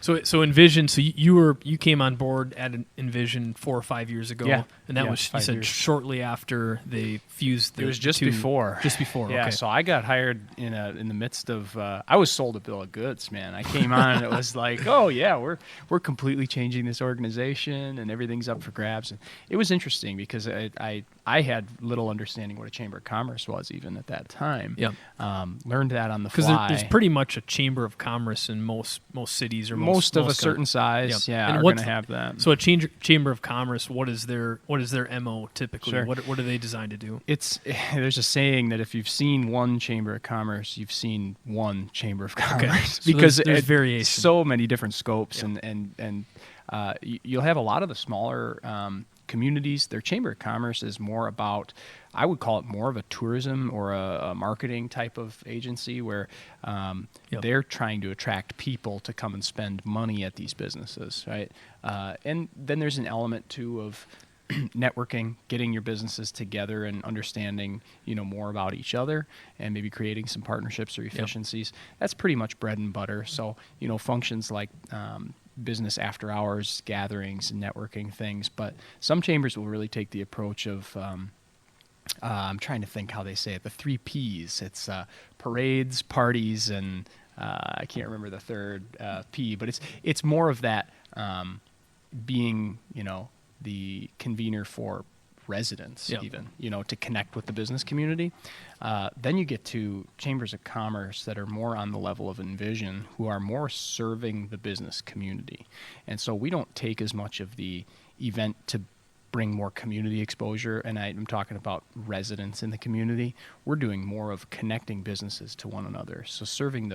So Envision. So you came on board at Envision 4 or 5 years ago. Yeah. And that was, you said, years. shortly after they fused. It was just two, before. Just before. Yeah. Okay. So I got hired in the midst of. I was sold a bill of goods, man. I came on and it was like, oh yeah, we're completely changing this organization and everything's up for grabs. And it was interesting because I had little understanding what a chamber of commerce was even at that time. Yep. Learned that on the fly. Because there's pretty much a chamber of commerce in most cities or most of a certain size. Yep. Yeah, and are going to have that. So a chamber of commerce, what is their MO typically? Sure. What are they designed to do? There's a saying that if you've seen one chamber of commerce, you've seen one chamber of commerce. Okay. So because there's variation. So many different scopes, Yep. and you'll have a lot of the smaller communities. Their chamber of commerce is more about, I would call it more of a tourism or a marketing type of agency where Yep. they're trying to attract people to come and spend money at these businesses, right? And then there's an element too of networking, getting your businesses together and understanding, more about each other and maybe creating some partnerships or efficiencies. Yep. That's pretty much bread and butter. So, functions like business after hours gatherings and networking things. But some chambers will really take the approach of, I'm trying to think how they say it, the 3 Ps. It's parades, parties, and I can't remember the third P, but it's more of that being, the convener for residents, Yep. even, to connect with the business community. Then you get to chambers of commerce that are more on the level of Envision, who are more serving the business community. And so we don't take as much of the event to bring more community exposure, and I'm talking about residents in the community. We're doing more of connecting businesses to one another. So serving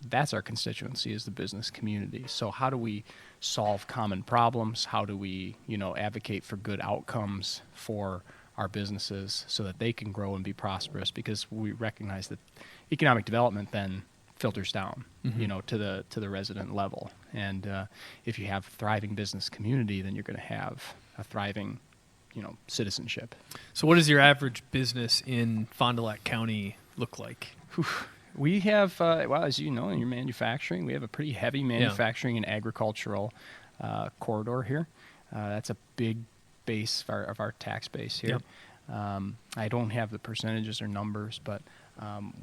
that's our constituency, is the business community. So how do we solve common problems? How do we, advocate for good outcomes for our businesses so that they can grow and be prosperous? Because we recognize that economic development then filters down, Mm-hmm. to the resident level. And if you have a thriving business community, then you're going to have a thriving, citizenship. So what does your average business in Fond du Lac County look like? We have, as you know, in your manufacturing, we have a pretty heavy manufacturing and agricultural corridor here. That's a big base of our tax base here. Yep. I don't have the percentages or numbers, but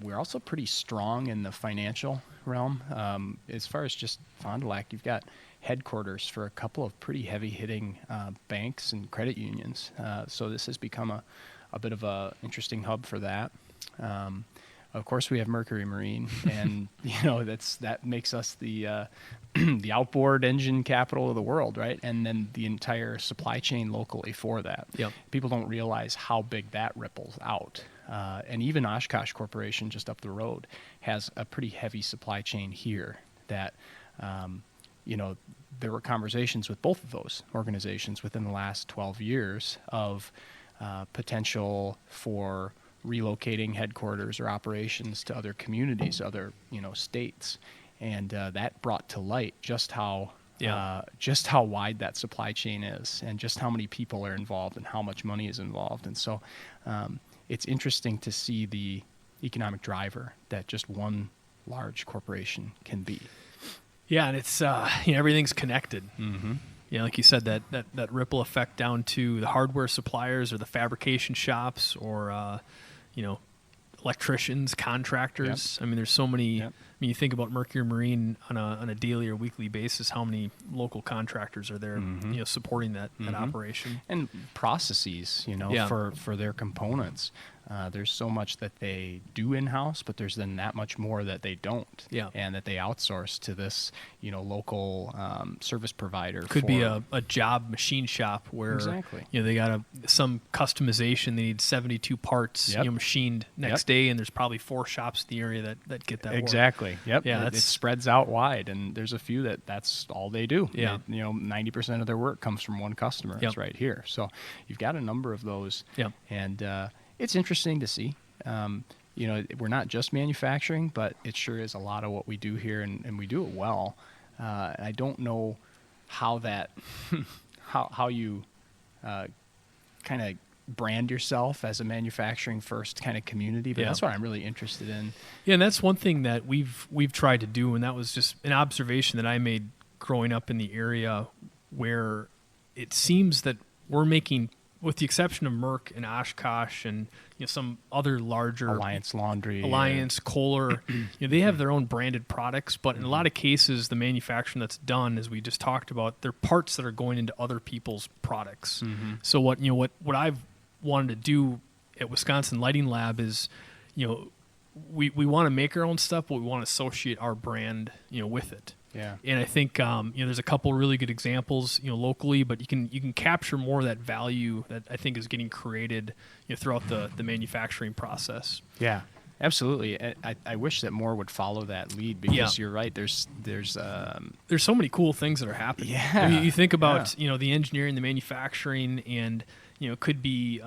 we're also pretty strong in the financial realm. As far as just Fond du Lac, you've got headquarters for a couple of pretty heavy-hitting banks and credit unions. So this has become a bit of a interesting hub for that. Of course, we have Mercury Marine, and that makes us the the outboard engine capital of the world, right? And then the entire supply chain locally for that. Yep. People don't realize how big that ripples out. And even Oshkosh Corporation, just up the road, has a pretty heavy supply chain here. That there were conversations with both of those organizations within the last 12 years of potential for relocating headquarters or operations to other communities, other states, and that brought to light just how wide that supply chain is, and just how many people are involved, and how much money is involved. And so it's interesting to see the economic driver that just one large corporation can be. Yeah, and it's everything's connected. Mm-hmm. Like you said, that ripple effect down to the hardware suppliers or the fabrication shops or electricians, contractors. Yep. I mean, there's so many. Yep. I mean, you think about Mercury Marine on a daily or weekly basis. How many local contractors are there, Mm-hmm. Supporting that Mm-hmm. operation and processes, Yeah. for their components. There's so much that they do in-house, but there's then that much more that they don't, Yeah. and that they outsource to this, local service provider. Could be a job machine shop where Exactly. They got some customization. They need 72 parts Yep. Machined next Yep. day, and there's probably 4 shops in the area that get that work. Exactly. Yep. Yeah, it spreads out wide, and there's a few that's all they do. Yeah. 90% of their work comes from one customer. Yep. It's right here. So you've got a number of those. Yep. And it's interesting to see. We're not just manufacturing, but it sure is a lot of what we do here, and we do it well. I don't know how that, how you kind of brand yourself as a manufacturing first kind of community, but Yeah. that's what I'm really interested in. Yeah, and that's one thing that we've tried to do, and that was just an observation that I made growing up in the area where it seems that we're making, with the exception of Merck and Oshkosh and some other larger Alliance Laundry, Kohler, they have their own branded products, but in a lot of cases, the manufacturing that's done, as we just talked about, they're parts that are going into other people's products. So what I've wanted to do at Wisconsin Lighting Lab is, we want to make our own stuff, but we want to associate our brand, with it. Yeah. And I think there's a couple really good examples locally, but you can capture more of that value that I think is getting created throughout the manufacturing process. Yeah, absolutely. I wish that more would follow that lead, because you're right. There's so many cool things that are happening. Yeah. I mean, you think about the engineering, the manufacturing, and it could be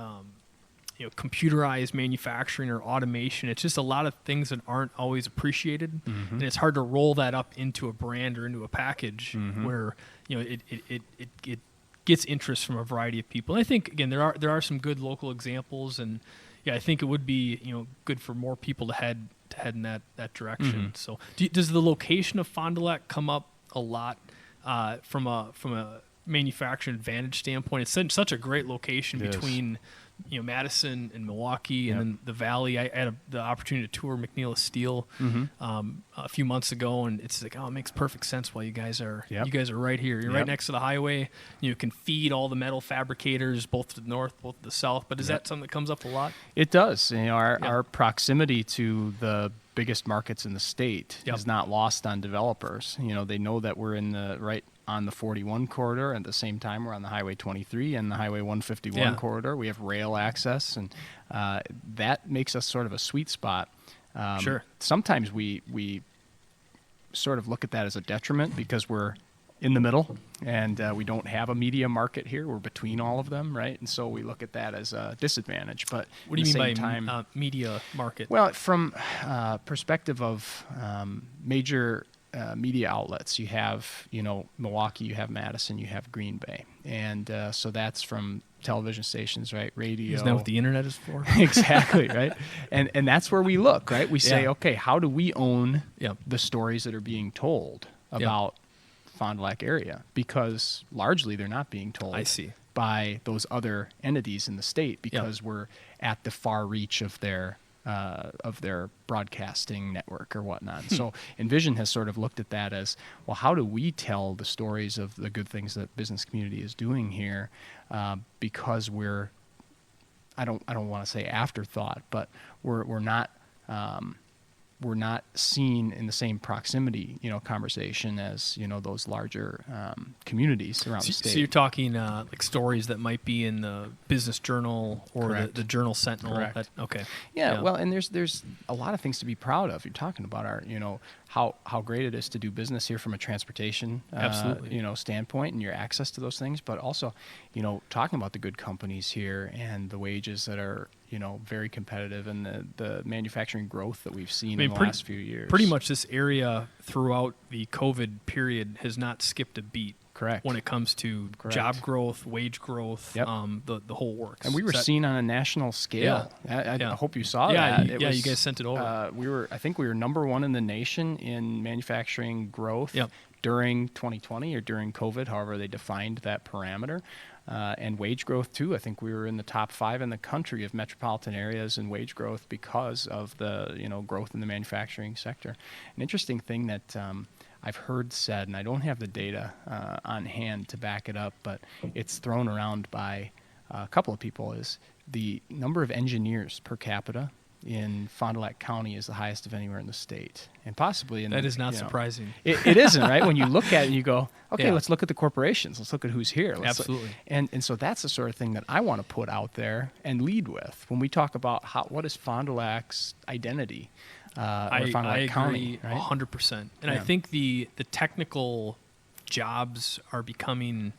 computerized manufacturing or automation. It's just a lot of things that aren't always appreciated, and it's hard to roll that up into a brand or into a package where it gets interest from a variety of people. And I think again there are some good local examples, and I think it would be good for more people to head in that direction. So does the location of Fond du Lac come up a lot from a manufacturing advantage standpoint? It's such a great location between Madison and Milwaukee, and then the Valley. I had the opportunity to tour McNeil Steel a few months ago, and it's like, it makes perfect sense why you guys are right here. You're right next to the highway. You can feed all the metal fabricators, both to the north, both to the south. But is that something that comes up a lot? It does. Our proximity to the biggest markets in the state is not lost on developers. They know that we're in the on the 41 corridor. At the same time, we're on the Highway 23 and the Highway 151 corridor. We have rail access, and that makes us sort of a sweet spot. Sure. Sometimes we sort of look at that as a detriment because we're in the middle, and we don't have a media market here. We're between all of them, right? And so we look at that as a disadvantage. But what do you mean by media market? Well, from perspective of major media outlets, you have Milwaukee, you have Madison, you have Green Bay, and so that's from television stations, right? Radio. Isn't that what the internet is for? Exactly, right? And that's where we look, right? We say, okay, how do we own the stories that are being told about Fond du Lac area? Because largely they're not being told by those other entities in the state, because we're at the far reach of their broadcasting network or whatnot. So Envision has sort of looked at that as, well, how do we tell the stories of the good things that business community is doing here? Because we're, I don't want to say afterthought, but we're not seen in the same proximity, conversation as, those larger communities around the state. So you're talking like stories that might be in the Business Journal or the Journal Sentinel. Correct. Okay. Yeah. Well, and there's a lot of things to be proud of. You're talking about our, how great it is to do business here from a transportation, standpoint, and your access to those things, but also, talking about the good companies here and the wages that are, very competitive, and the manufacturing growth that we've seen in the last few years. Pretty much this area throughout the COVID period has not skipped a beat. Correct. When it comes to job growth, wage growth, the whole works. And we were seen on a national scale. I hope you saw that. You guys sent it over. I think we were number one in the nation in manufacturing growth during 2020 or during COVID, however they defined that parameter. And wage growth too. I think we were in the top 5 in the country of metropolitan areas in wage growth because of the growth in the manufacturing sector. An interesting thing that I've heard said, and I don't have the data on hand to back it up, but it's thrown around by a couple of people, is the number of engineers per capita in Fond du Lac County is the highest of anywhere in the state, and possibly in that is not surprising. It isn't, right? When you look at it, you go, okay, let's look at the corporations. Let's look at who's here. Absolutely. And so that's the sort of thing that I want to put out there and lead with when we talk about what is Fond du Lac's identity. I agree 100%. And I think the technical jobs are becoming,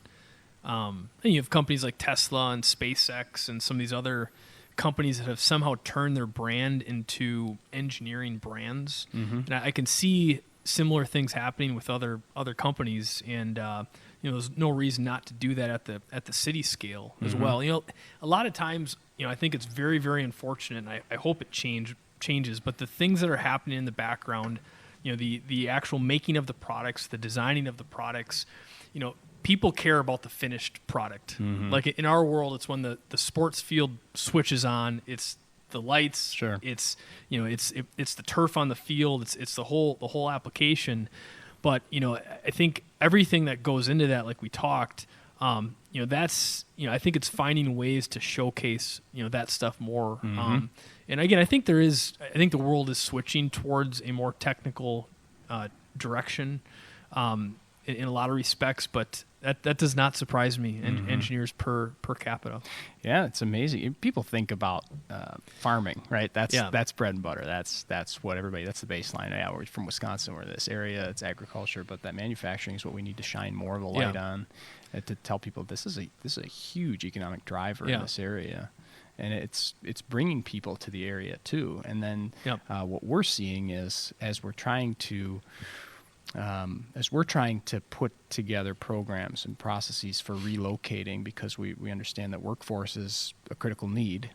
you have companies like Tesla and SpaceX and some of these other companies that have somehow turned their brand into engineering brands. And I can see similar things happening with other companies, and there's no reason not to do that at the city scale as well. A lot of times, I think it's very, very unfortunate, and I hope it changes, but the things that are happening in the background, the actual making of the products, the designing of the products, people care about the finished product. Like in our world, it's when the sports field switches on, it's the lights, Sure. it's it's the turf on the field, it's the whole application. But I think everything that goes into that, like we talked, that's I think it's finding ways to showcase that stuff more. And again, I think the world is switching towards a more technical direction in a lot of respects, but that does not surprise me. Engineers per capita. Yeah, it's amazing. People think about farming, right? That's bread and butter. That's what everybody. That's the baseline. Yeah, we're from Wisconsin. We're in this area. It's agriculture, but that manufacturing is what we need to shine more of a light on, to tell people this is a huge economic driver in this area, and it's bringing people to the area too. And then what we're seeing is as we're trying to put together programs and processes for relocating, because we understand that workforce is a critical need.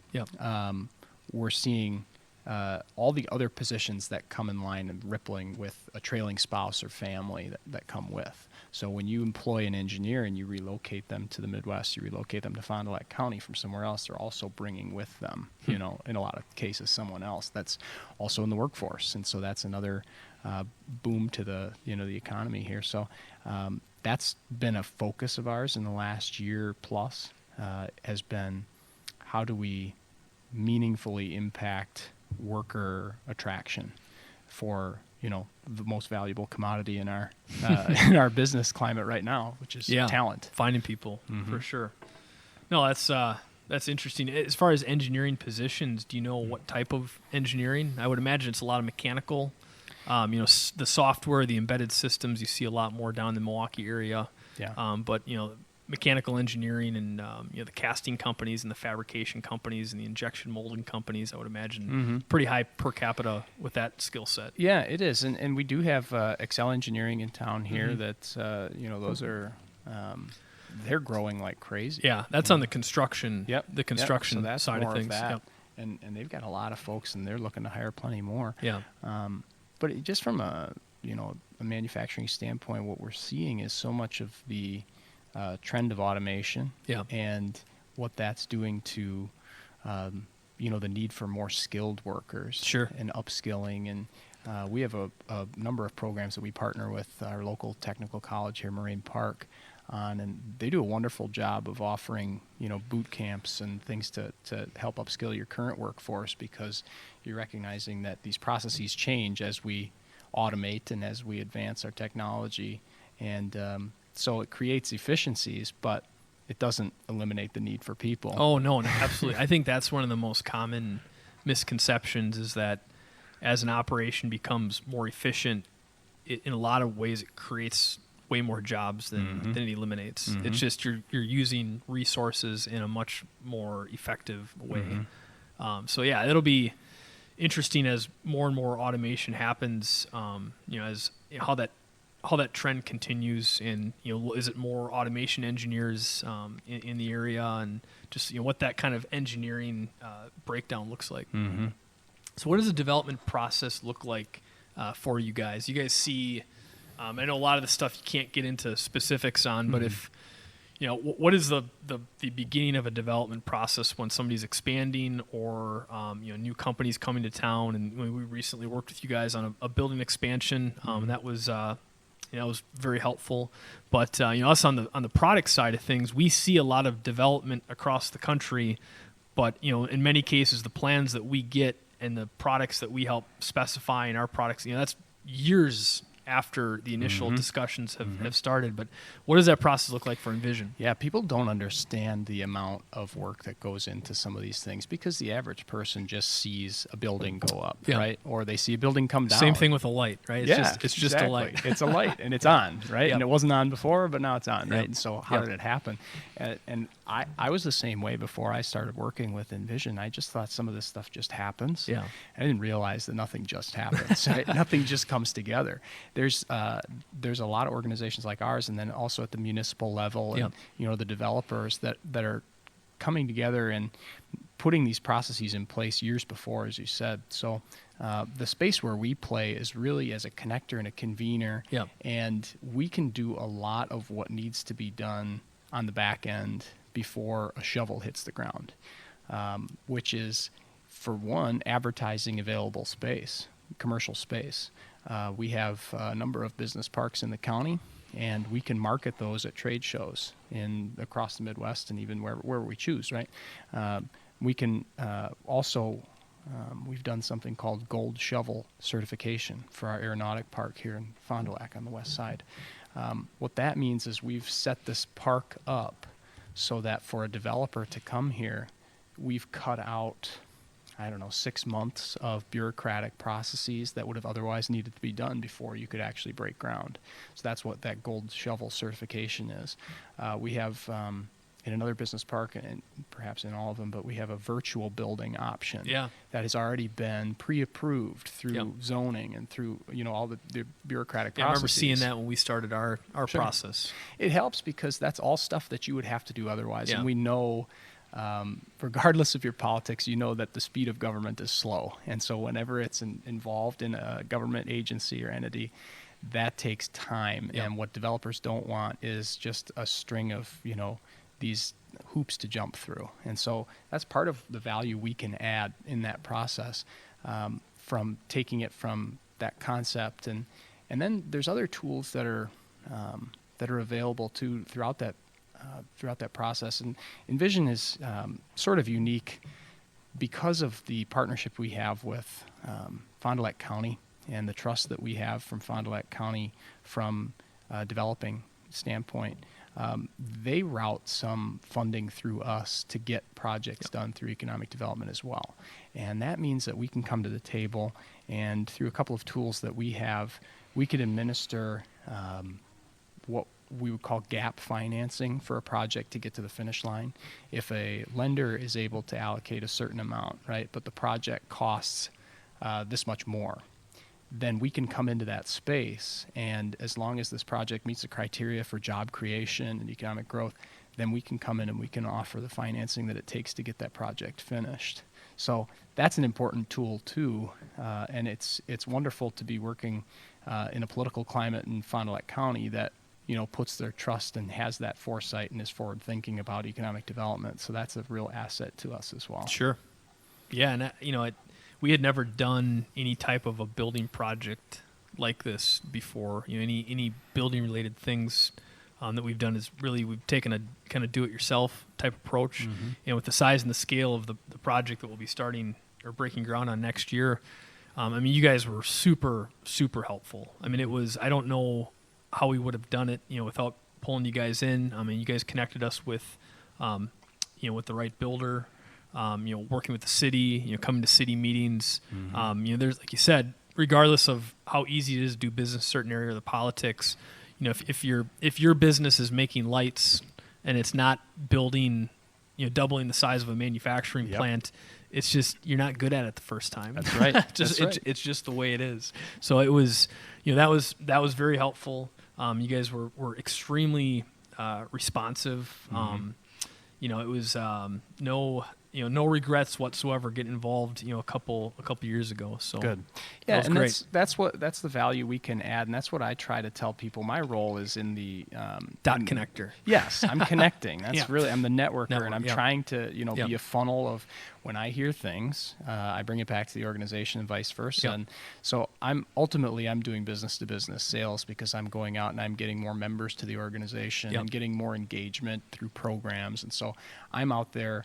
We're seeing all the other positions that come in line and rippling with a trailing spouse or family that come with. So when you employ an engineer and you relocate them to the Midwest, you relocate them to Fond du Lac County from somewhere else, they're also bringing with them, in a lot of cases, someone else that's also in the workforce. And so that's another boom to the economy here. So that's been a focus of ours in the last year plus, has been how do we meaningfully impact worker attraction for the most valuable commodity in our in our business climate right now, which is talent. Finding people for sure. No, that's interesting. As far as engineering positions, do you know what type of engineering? I would imagine it's a lot of mechanical. The software, the embedded systems, you see a lot more down in the Milwaukee area. But mechanical engineering and the casting companies and the fabrication companies and the injection molding companies, I would imagine pretty high per capita with that skill set. Yeah, it is, and we do have Excel Engineering in town here. That those are they're growing like crazy. Yeah, that's on the construction. The construction so that's side more of things. That. And they've got a lot of folks, and they're looking to hire plenty more. But just from a manufacturing standpoint, what we're seeing is so much of the trend of automation and what that's doing to the need for more skilled workers and upskilling. And we have a number of programs that we partner with our local technical college here, Moraine Park, on, and they do a wonderful job of offering boot camps and things to help upskill your current workforce, because you're recognizing that these processes change as we automate and as we advance our technology, and so it creates efficiencies, but it doesn't eliminate the need for people. Oh, no, absolutely. I think that's one of the most common misconceptions, is that as an operation becomes more efficient, in a lot of ways it creates way more jobs than it eliminates. It's just you're using resources in a much more effective way. So yeah, it'll be interesting as more and more automation happens, as how that trend continues, and is it more automation engineers in the area, and just what that kind of engineering breakdown looks like. So what does the development process look like for you guys? You guys see, I know a lot of the stuff you can't get into specifics on, but if what is the beginning of a development process when somebody's expanding, or new companies coming to town? And we recently worked with you guys on a building expansion. That was was very helpful. But us on the product side of things, we see a lot of development across the country. But in many cases, the plans that we get and the products that we help specify in our products, that's years after the initial discussions have started. But what does that process look like for Envision? Yeah, people don't understand the amount of work that goes into some of these things, because the average person just sees a building go up, right? Or they see a building come down. Same thing with a light, right? It's just a light. It's a light, and it's on, right? And it wasn't on before, but now it's on, right? And so how did it happen? And I was the same way before I started working with Envision. I just thought some of this stuff just happens. I didn't realize that nothing just happens. Right? Nothing just comes together. There's a lot of organizations like ours, and then also at the municipal level, and the developers that are coming together and putting these processes in place years before, as you said. So The space where we play is really as a connector and a convener, Yep. and we can do a lot of what needs to be done on the back end before a shovel hits the ground, which is, for one, advertising available space, commercial space. We have a number of business parks in the county, and we can market those at trade shows across the Midwest and even wherever we choose, right? We can also, we've done something called Gold Shovel certification for our aeronautic park here in Fond du Lac on the west side. What that means is we've set this park up so that for a developer to come here, we've cut out, 6 months of bureaucratic processes that would have otherwise needed to be done before you could actually break ground. So that's what that Gold Shovel certification is. We have, in another business park, and perhaps in all of them, but we have a virtual building option that has already been pre-approved through zoning and through all the bureaucratic processes. I remember seeing that when we started our process. It helps because that's all stuff that you would have to do otherwise, Yeah. and we know, regardless of your politics, you know that the speed of government is slow, and so whenever it's involved in a government agency or entity, that takes time. And what developers don't want is just a string of these hoops to jump through. And so that's part of the value we can add in that process, from taking it from that concept. And then there's other tools that are available too throughout that process. And Envision is sort of unique because of the partnership we have with Fond du Lac County and the trust that we have from Fond du Lac County from a developing standpoint. They route some funding through us to get projects done through economic development as well. And that means that we can come to the table, and through a couple of tools that we have, we could administer what we would call gap financing for a project to get to the finish line. If a lender is able to allocate a certain amount, right, but the project costs this much more, then we can come into that space, and as long as this project meets the criteria for job creation and economic growth, then we can come in and we can offer the financing that it takes to get that project finished. So that's an important tool too, and it's wonderful to be working in a political climate in Fond du Lac County that puts their trust and has that foresight and is forward thinking about economic development. So that's a real asset to us as well. Sure. Yeah, and we had never done any type of a building project like this before. Any building related things that we've done is really, we've taken a kind of do-it-yourself type approach. Mm-hmm. And with the size and the scale of the project that we'll be starting or breaking ground on next year, you guys were super, super helpful. It was, I don't know how we would have done it, without pulling you guys in. You guys connected us with, with the right builder. Working with the city, coming to city meetings. Mm-hmm. There's, like you said, regardless of how easy it is to do business in a certain area or the politics, if your business is making lights and it's not building, doubling the size of a manufacturing plant, it's just, you're not good at it the first time. That's right. It's just the way it is. So it was, that was very helpful. You guys were extremely responsive. Mm-hmm. It was no regrets whatsoever getting involved, a couple years ago. So good. Yeah, and great. that's the value we can add, and that's what I try to tell people. My role is in the connector. Yes, I'm connecting. That's really, I'm the networker, and I'm trying to be a funnel of, when I hear things, I bring it back to the organization and vice versa. And so I'm doing business to business sales because I'm going out and I'm getting more members to the organization and getting more engagement through programs, and so I'm out there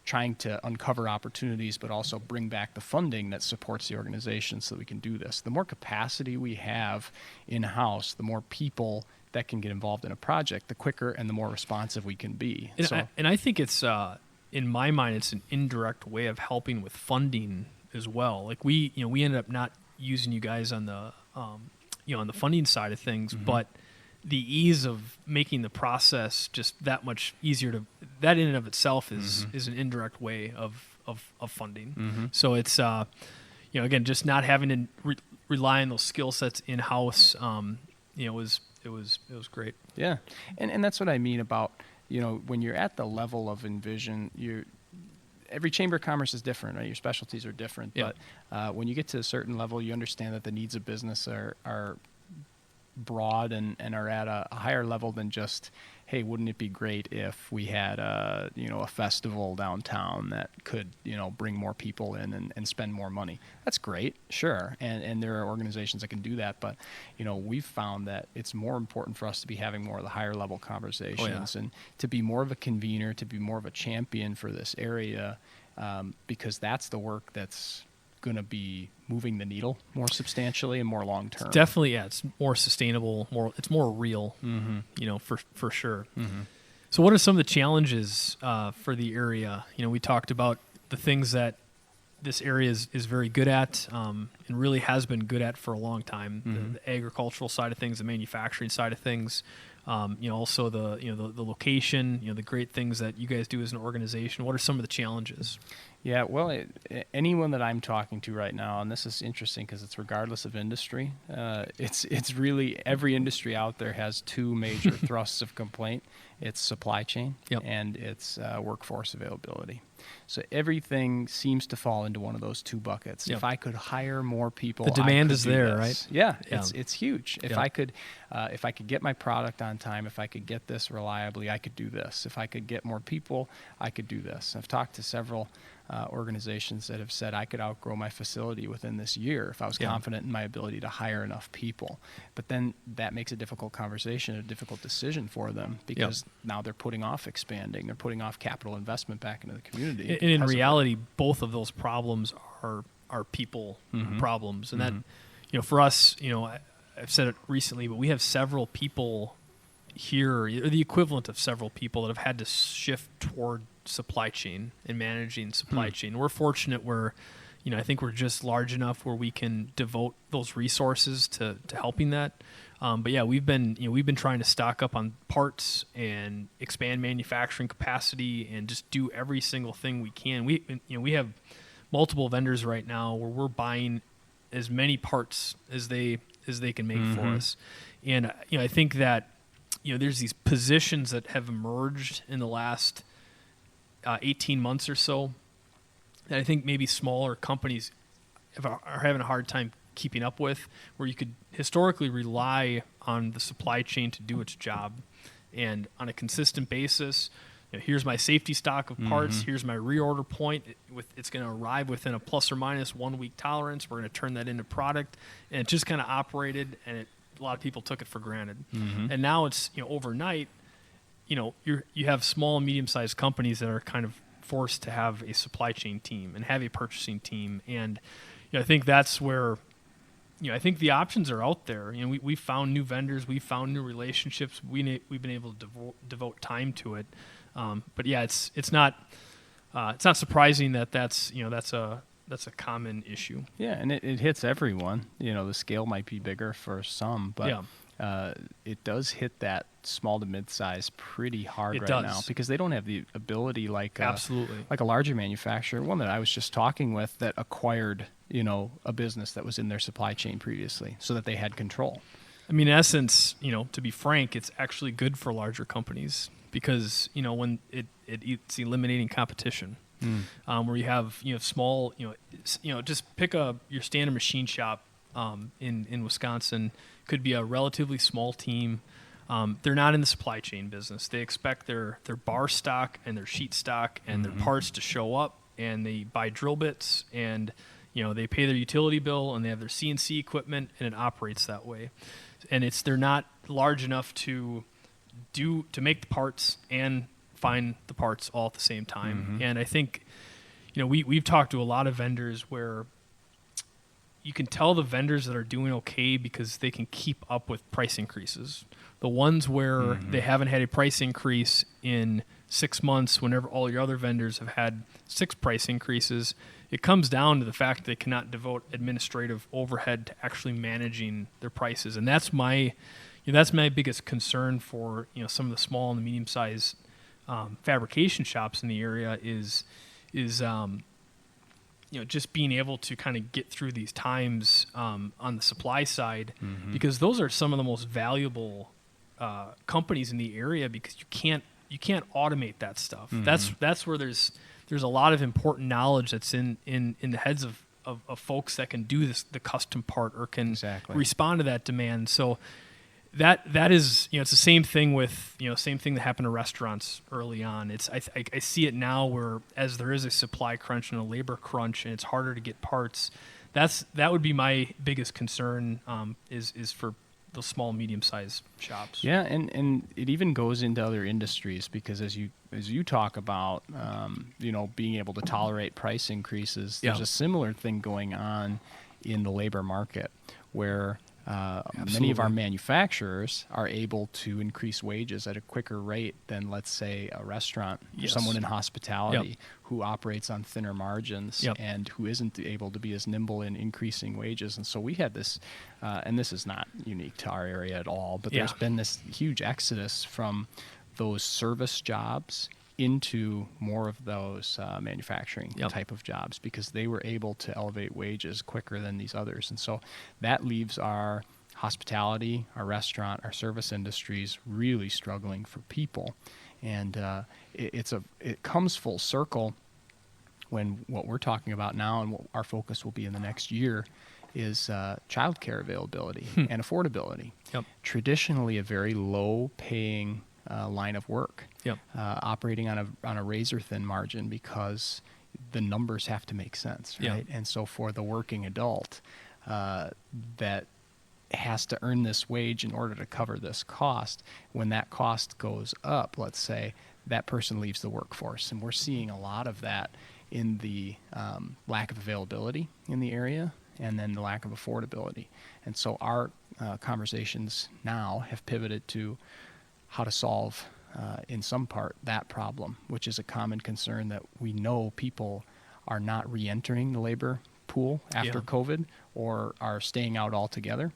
trying to uncover opportunities, but also bring back the funding that supports the organization so that we can do this. The more capacity we have in-house, the more people that can get involved in a project, the quicker and the more responsive we can be. And I think it's, in my mind, it's an indirect way of helping with funding as well. Like we ended up not using you guys on the, on the funding side of things, mm-hmm. but the ease of making the process just that much easier that in and of itself is an indirect way of funding. Mm-hmm. So it's, again, just not having to rely on those skill sets in-house, it was great. Yeah. And that's what I mean about, when you're at the level of Envision, every chamber of commerce is different, right? Your specialties are different. Yeah. But when you get to a certain level, you understand that the needs of business are broad and are at a higher level than just, hey, wouldn't it be great if we had a festival downtown that could, bring more people in and spend more money? That's great, sure. And there are organizations that can do that. But, we've found that it's more important for us to be having more of the higher level conversations and to be more of a convener, to be more of a champion for this area, because that's the work that's going to be moving the needle more substantially and more long term. Definitely, yeah. It's more sustainable. It's more real. For sure. Mm-hmm. So, what are some of the challenges for the area? We talked about the things that this area is very good at, and really has been good at for a long time. Mm-hmm. The agricultural side of things, the manufacturing side of things. Also the location. The great things that you guys do as an organization. What are some of the challenges? Yeah, well, anyone that I'm talking to right now, and this is interesting because it's regardless of industry, it's really every industry out there has two major thrusts of complaint. It's supply chain and it's workforce availability. So everything seems to fall into one of those two buckets. If I could hire more people, the demand I could is do there, this. right? Yeah, Yeah. it's huge. If I could get my product on time, if I could get this reliably, I could do this. If I could get more people, I could do this. I've talked to several organizations that have said I could outgrow my facility within this year if I was confident in my ability to hire enough people. But then that makes a difficult conversation, a difficult decision for them because now they're putting off expanding. They're putting off capital investment back into the community. And in reality, both of those problems are people problems. And that, for us, I've said it recently, but we have several people here, or the equivalent of several people that have had to shift toward supply chain and managing supply chain. We're fortunate where, I think we're just large enough where we can devote those resources to helping that. But yeah, we've been trying to stock up on parts and expand manufacturing capacity and just do every single thing we can. We have multiple vendors right now where we're buying as many parts as they can make for us. And I think that there's these positions that have emerged in the last 18 months or so that I think maybe smaller companies are having a hard time keeping up with, where you could historically rely on the supply chain to do its job. And on a consistent basis, here's my safety stock of parts, here's my reorder point. It's going to arrive within a plus or minus 1 week tolerance. We're going to turn that into product. And it just kind of operated, and a lot of people took it for granted. And now it's, overnight, you have small and medium-sized companies that are kind of forced to have a supply chain team and have a purchasing team. And I think that's where, I think the options are out there. We found new vendors, we found new relationships. We've been able to devote time to it. But yeah, it's not surprising that's a common issue. Yeah, and it hits everyone. The scale might be bigger for some, but it does hit that small to mid-size pretty hard now because they don't have the ability like a larger manufacturer. One that I was just talking with that acquired a business that was in their supply chain previously so that they had control. I mean, in essence, to be frank, it's actually good for larger companies because when it's eliminating competition. Where you have small just pick your standard machine shop in Wisconsin. Could be a relatively small team. They're not in the supply chain business. They expect their bar stock and their sheet stock and their parts to show up, and they buy drill bits, and they pay their utility bill, and they have their CNC equipment, and it operates that way. And they're not large enough to make the parts and find the parts all at the same time. And I think we've talked to a lot of vendors where you can tell the vendors that are doing okay because they can keep up with price increases. The ones where they haven't had a price increase in 6 months, whenever all your other vendors have had 6 price increases, it comes down to the fact that they cannot devote administrative overhead to actually managing their prices. And that's my biggest concern for some of the small and the medium-sized fabrication shops in the area is just being able to kind of get through these times on the supply side, because those are some of the most valuable companies in the area because you can't automate that stuff. That's where there's there's a lot of important knowledge that's in the heads of folks that can do this, the custom part, or can respond to that demand. So that is, it's the same thing with, same thing that happened to restaurants early on. I see it now where as there is a supply crunch and a labor crunch and it's harder to get parts, that would be my biggest concern, is for the small, medium-sized shops. Yeah, and it even goes into other industries, because as you talk about, being able to tolerate price increases, there's a similar thing going on in the labor market where many of our manufacturers are able to increase wages at a quicker rate than, let's say, a restaurant or someone in hospitality who operates on thinner margins and who isn't able to be as nimble in increasing wages. And so we had this, and this is not unique to our area at all, but there's been this huge exodus from those service jobs into more of those manufacturing type of jobs, because they were able to elevate wages quicker than these others. And so that leaves our hospitality, our restaurant, our service industries really struggling for people. And it comes full circle when what we're talking about now and what our focus will be in the next year is childcare availability and affordability. Traditionally a very low paying line of work, operating on a razor thin margin, because the numbers have to make sense, right? And so for the working adult that has to earn this wage in order to cover this cost, when that cost goes up, let's say, that person leaves the workforce. And we're seeing a lot of that in the lack of availability in the area, and then the lack of affordability. And so our conversations now have pivoted to how to solve, in some part, that problem, which is a common concern that we know people are not re-entering the labor pool after COVID, or are staying out altogether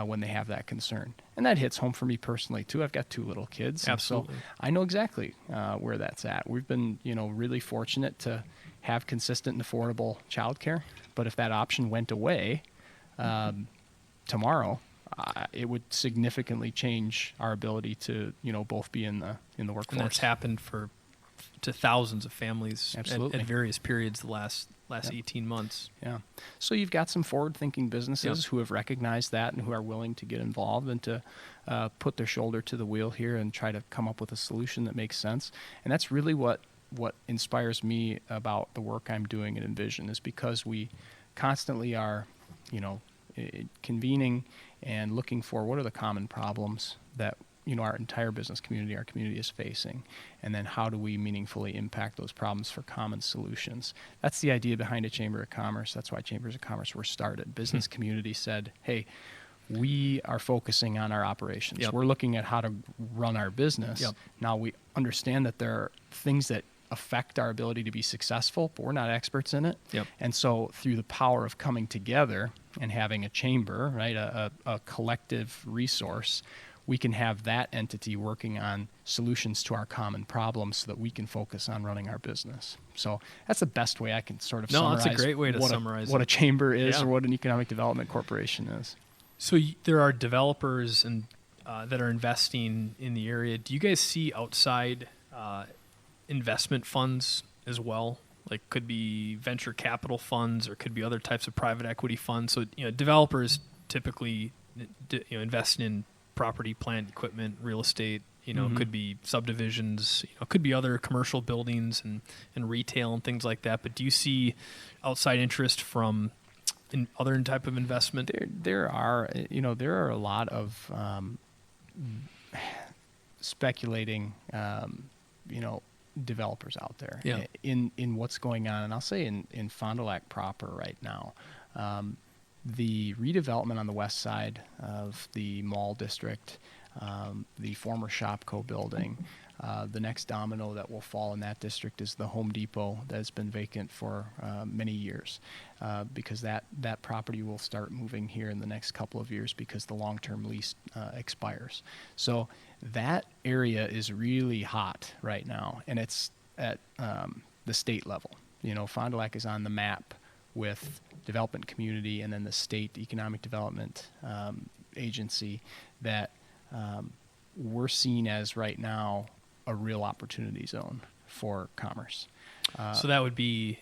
when they have that concern. And that hits home for me personally too. I've got 2 little kids. Absolutely. So I know exactly where that's at. We've been, really fortunate to have consistent and affordable childcare. But if that option went away tomorrow, it would significantly change our ability to, both be in the workforce. And that's happened to thousands of families at various periods the last 18 months. Yeah. So you've got some forward-thinking businesses who have recognized that and who are willing to get involved and to put their shoulder to the wheel here and try to come up with a solution that makes sense. And that's really what inspires me about the work I'm doing at Envision, is because we constantly are, convening and looking for what are the common problems that our entire business community, our community is facing, and then how do we meaningfully impact those problems for common solutions. That's the idea behind a Chamber of Commerce. That's why Chambers of Commerce were started. Business community said, hey, we are focusing on our operations. We're looking at how to run our business. Now we understand that there are things that affect our ability to be successful, but we're not experts in it. And so through the power of coming together and having a chamber, right, a collective resource, we can have that entity working on solutions to our common problems so that we can focus on running our business. So that's the best way I can sort of summarize. That's a great way to summarize what a chamber is or what an economic development corporation is. So there are developers and that are investing in the area. Do you guys see outside investment funds as well? Like, could be venture capital funds, or could be other types of private equity funds. So developers typically invest in property, plant, equipment, real estate. Could be subdivisions. Could be other commercial buildings and retail and things like that. But do you see outside interest from other type of investment? There are a lot of speculating developers out there in what's going on. And I'll say in Fond du Lac proper right now, the redevelopment on the west side of the mall district, the former Shopco building, the next domino that will fall in that district is the Home Depot that has been vacant for many years, because that property will start moving here in the next couple of years because the long-term lease expires. So that area is really hot right now, and it's at the state level. Fond du Lac is on the map with development community and then the state economic development agency that we're seen as right now a real opportunity zone for commerce. So that would be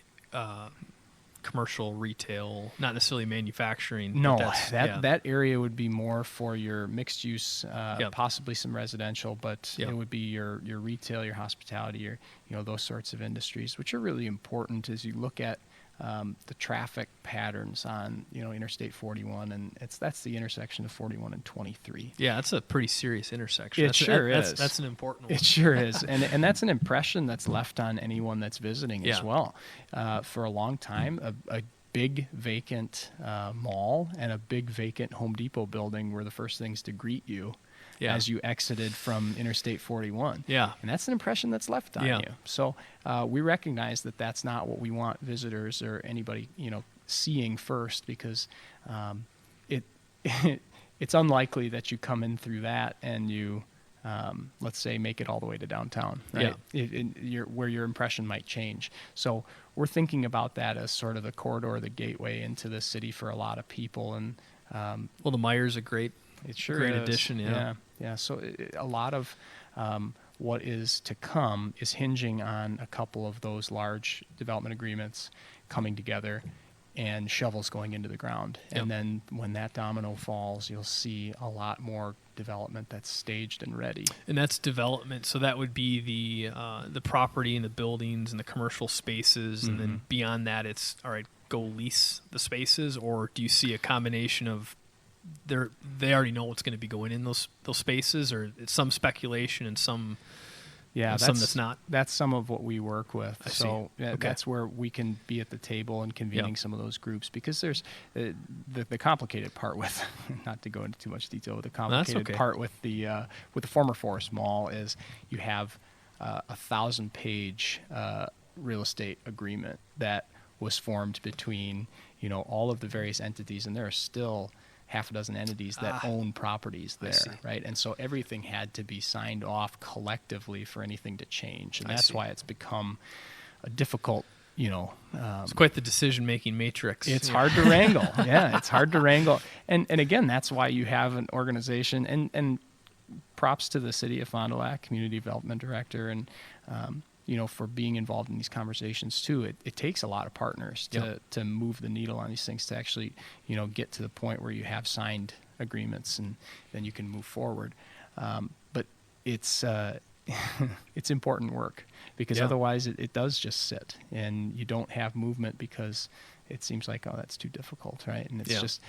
commercial, retail, not necessarily manufacturing. But No, that's, that area would be more for your mixed use, Yep. possibly some residential, but Yep. it would be your retail, your hospitality, your those sorts of industries, which are really important as you look at the traffic patterns on Interstate 41, and that's the intersection of 41 and 23. Yeah, that's a pretty serious intersection. It sure is. That's an important one. It sure is, and that's an impression that's left on anyone that's visiting as Yeah. well. For a long time, a big vacant mall and a big vacant Home Depot building were the first things to greet you as you exited from Interstate 41. Yeah. And that's an impression that's left on you. So we recognize that that's not what we want visitors or anybody seeing first, because it's unlikely that you come in through that and you let's say make it all the way to downtown, right? Where your impression might change. So we're thinking about that as sort of the corridor, the gateway into the city for a lot of people. And well, the Meyer's a great great addition. Yeah. So a lot of what is to come is hinging on a couple of those large development agreements coming together and shovels going into the ground. Yep. And then when that domino falls, you'll see a lot more development that's staged and ready. And that's development. So that would be the property and the buildings and the commercial spaces. And then beyond that, it's all right, go lease the spaces, or do you see a combination of they already know what's going to be going in those spaces, or it's some speculation and some some that's not? That's some of what we work with. I so see. Okay. That's where we can be at the table and convening some of those groups, because there's the complicated part with, not to go into too much detail, the complicated part with the former Forest Mall is you have a 1,000-page real estate agreement that was formed between all of the various entities, and there are still half a dozen entities that own properties there, right? And so everything had to be signed off collectively for anything to change, and that's why it's become a difficult, it's quite the decision-making matrix. It's hard to wrangle. Yeah, it's hard to wrangle. And again, that's why you have an organization, and props to the City of Fond du Lac Community Development Director, and for being involved in these conversations too. It takes a lot of partners to move the needle on these things, to actually, get to the point where you have signed agreements and then you can move forward. But it's it's important work, because otherwise it does just sit and you don't have movement, because it seems like, that's too difficult, right? And it's just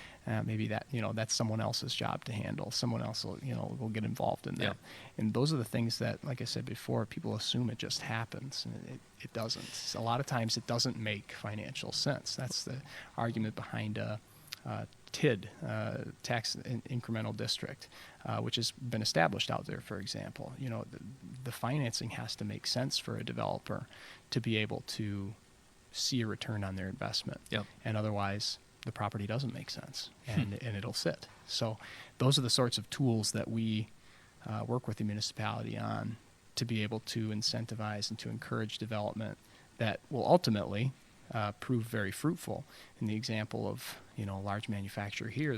maybe that that's someone else's job to handle. Someone else will get involved in that. And those are the things that, like I said before, people assume it just happens, and it doesn't. A lot of times it doesn't make financial sense. That's the argument behind TID, tax incremental district, which has been established out there. For example, the financing has to make sense for a developer to be able to see a return on their investment. And otherwise the property doesn't make sense, and it'll sit. So those are the sorts of tools that we work with the municipality on, to be able to incentivize and to encourage development that will ultimately prove very fruitful. In the example of a large manufacturer here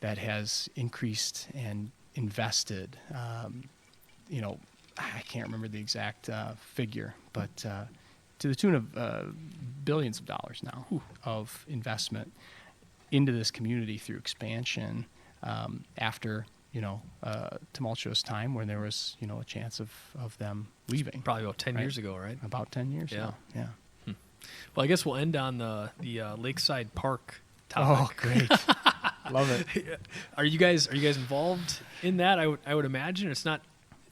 that has increased and invested, I can't remember the exact figure, but to the tune of billions of dollars now of investment into this community through expansion, after a tumultuous time when there was a chance of them leaving. Probably about 10 years ago, right? About 10 years now. Yeah. Well, I guess we'll end on the Lakeside Park Oh, topic. great. Love it. Are you guys involved in that? I would imagine it's not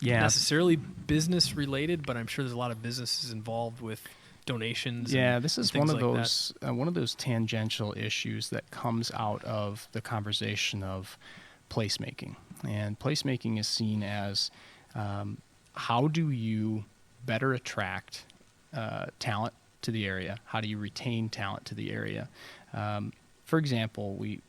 necessarily business related, but I'm sure there's a lot of businesses involved with donations. Yeah, this is one of those tangential issues that comes out of the conversation of placemaking. And placemaking is seen as how do you better attract talent to the area? How do you retain talent to the area? For example, we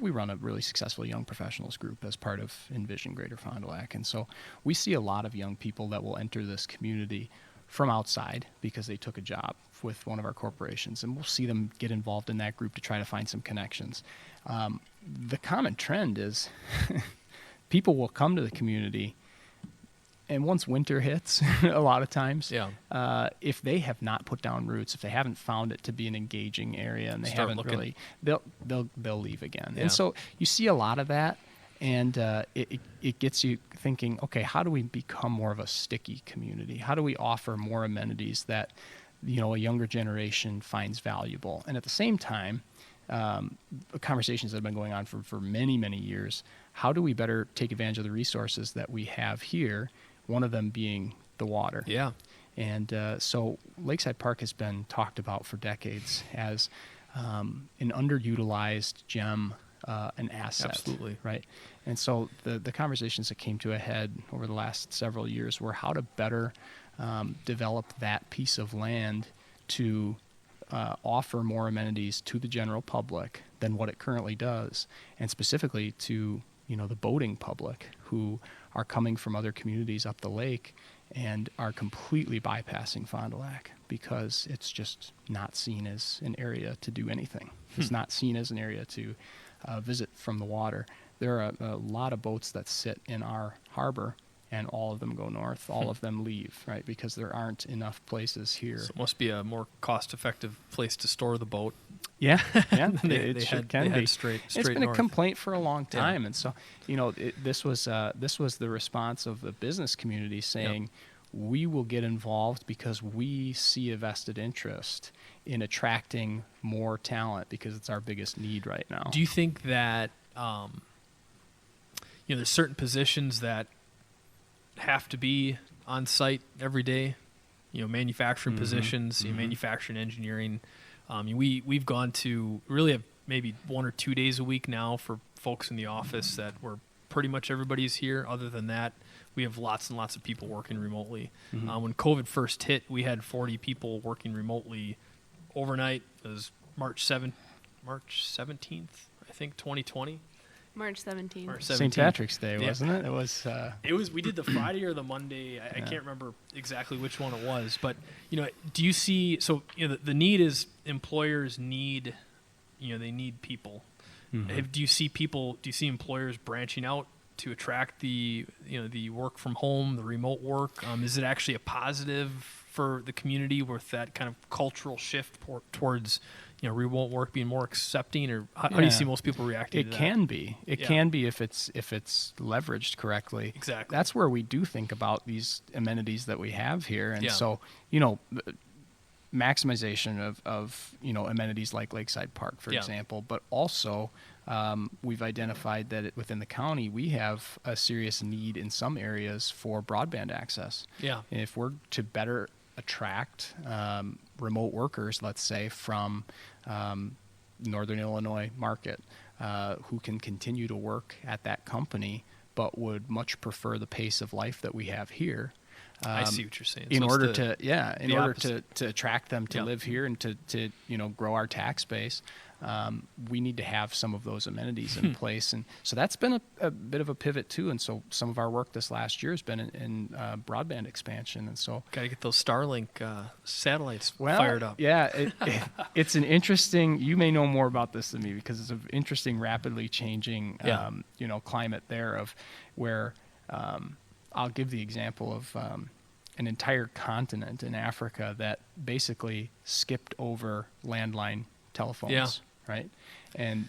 run a really successful young professionals group as part of Envision Greater Fond du Lac, and so we see a lot of young people that will enter this community from outside because they took a job with one of our corporations, and we'll see them get involved in that group to try to find some connections. The common trend is people will come to the community And once winter hits, a lot of times, Yeah. if they have not put down roots, if they haven't found it to be an engaging area, and they Start haven't looking. really, they'll leave again. Yeah. And so you see a lot of that, and it gets you thinking, okay, how do we become more of a sticky community? How do we offer more amenities that a younger generation finds valuable? And at the same time, conversations that have been going on for many, many years. How do we better take advantage of the resources that we have here? One of them being the water. Yeah. And so Lakeside Park has been talked about for decades as an underutilized gem, an asset. Absolutely. Right. And so the conversations that came to a head over the last several years were how to better develop that piece of land to offer more amenities to the general public than what it currently does, and specifically to the boating public who are coming from other communities up the lake and are completely bypassing Fond du Lac because it's just not seen as an area to do anything. It's not seen as an area to visit from the water. There are a lot of boats that sit in our harbor, and all of them go north. All of them leave, right? Because there aren't enough places here. So it must be a more cost-effective place to store the boat. Yeah, yeah, They sure head can be. straight It's been north. a complaint for a long time, and so this was the response of the business community saying, we will get involved because we see a vested interest in attracting more talent because it's our biggest need right now. Do you think that there's certain positions that have to be on site every day? Manufacturing positions, manufacturing, engineering. We've gone to really have maybe 1 or 2 days a week now for folks in the office that where pretty much everybody's here. Other than that, we have lots and lots of people working remotely. When COVID first hit, we had 40 people working remotely overnight. It was March 17th, I think, 2020. March 17th. St. Patrick's Day, wasn't it? It was. We did the Friday or the Monday. I can't remember exactly which one it was. But do you see? So the need is employers need, they need people. Do you see people? Do you see employers branching out to attract the work from home, the remote work? Is it actually a positive for the community with that kind of cultural shift towards remote work being more accepting, or how do you see most people reacting to that? It can be. It can be if it's leveraged correctly. Exactly. That's where we do think about these amenities that we have here, and so maximization of amenities like Lakeside Park, for example, but also we've identified that within the county we have a serious need in some areas for broadband access. Yeah. And if we're to better attract remote workers, let's say from Northern Illinois market, who can continue to work at that company, but would much prefer the pace of life that we have here. I see what you're saying. In So order opposite. to attract them to live here and to grow our tax base, we need to have some of those amenities in place, and so that's been a bit of a pivot too. And so some of our work this last year has been in broadband expansion, and so got to get those Starlink satellites fired up. Yeah, it's an interesting. You may know more about this than me because it's an interesting, rapidly changing, climate there of where. I'll give the example of an entire continent in Africa that basically skipped over landline telephones, right? And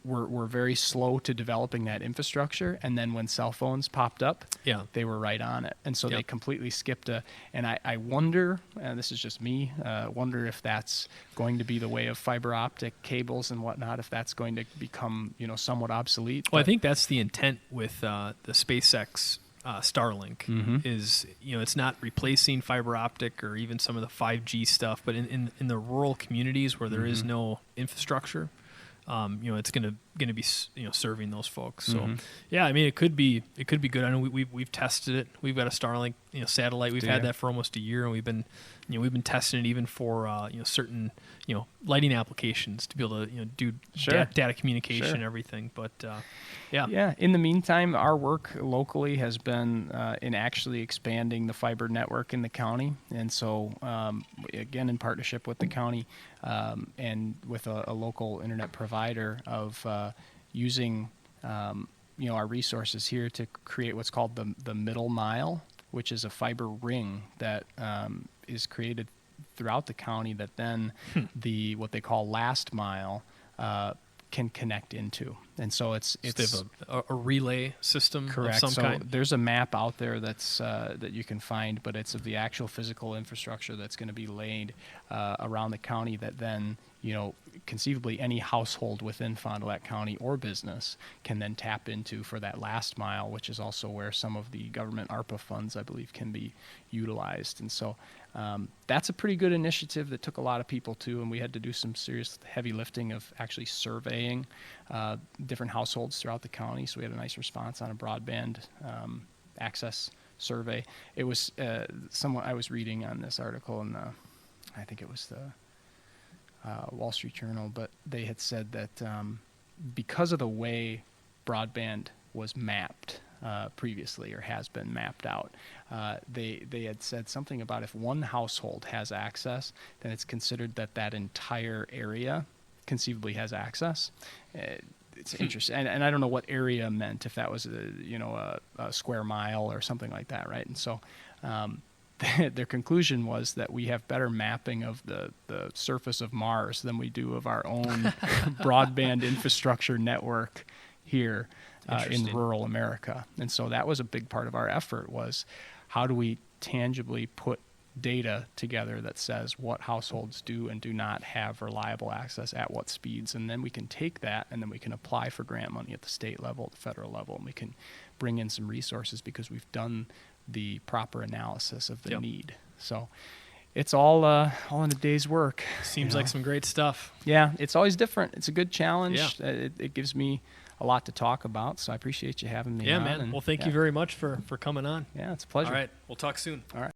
were very slow to developing that infrastructure. And then when cell phones popped up, they were right on it. And so they completely skipped and I wonder, and this is just me, wonder if that's going to be the way of fiber optic cables and whatnot, if that's going to become, somewhat obsolete. Well, I think that's the intent with the SpaceX Starlink is, it's not replacing fiber optic or even some of the 5G stuff, but in the rural communities where there is no infrastructure, it's going to be serving those folks. So it could be good. I know we've tested it. We've got a Starlink satellite. We've had that for almost a year, and we've been testing it even for certain lighting applications to be able to do data communication and everything. But in the meantime, our work locally has been in actually expanding the fiber network in the county, and so again in partnership with the county and with a local internet provider of using our resources here to create what's called the middle mile, which is a fiber ring that is created throughout the county that then what they call last mile can connect into. And so it's they have a relay system correct. of some kind. There's a map out there that's that you can find, but it's of the actual physical infrastructure that's going to be laid around the county that then, conceivably any household within Fond du Lac County or business can then tap into for that last mile, which is also where some of the government ARPA funds, I believe, can be utilized. And so that's a pretty good initiative that took a lot of people too, and we had to do some serious heavy lifting of actually surveying different households throughout the county. So we had a nice response on a broadband access survey. It was someone I was reading on this article in I think it was the Wall Street Journal, but they had said that because of the way broadband was mapped previously or has been mapped out, they had said something about if one household has access, then it's considered that entire area conceivably has access. It's interesting, and I don't know what area meant, if that was a square mile or something like that, right? And so their conclusion was that we have better mapping of the surface of Mars than we do of our own broadband infrastructure network here in rural America. And so that was a big part of our effort, was how do we tangibly put data together that says what households do and do not have reliable access at what speeds, and then we can take that and then we can apply for grant money at the state level, at the federal level, and we can bring in some resources because we've done the proper analysis of the need. So it's all in a day's work. Seems like some great stuff. Yeah, it's always different. It's a good challenge. Yeah. It gives me a lot to talk about, so I appreciate you having me on. Yeah, man. Well, thank you very much for coming on. Yeah, it's a pleasure. All right. We'll talk soon. All right.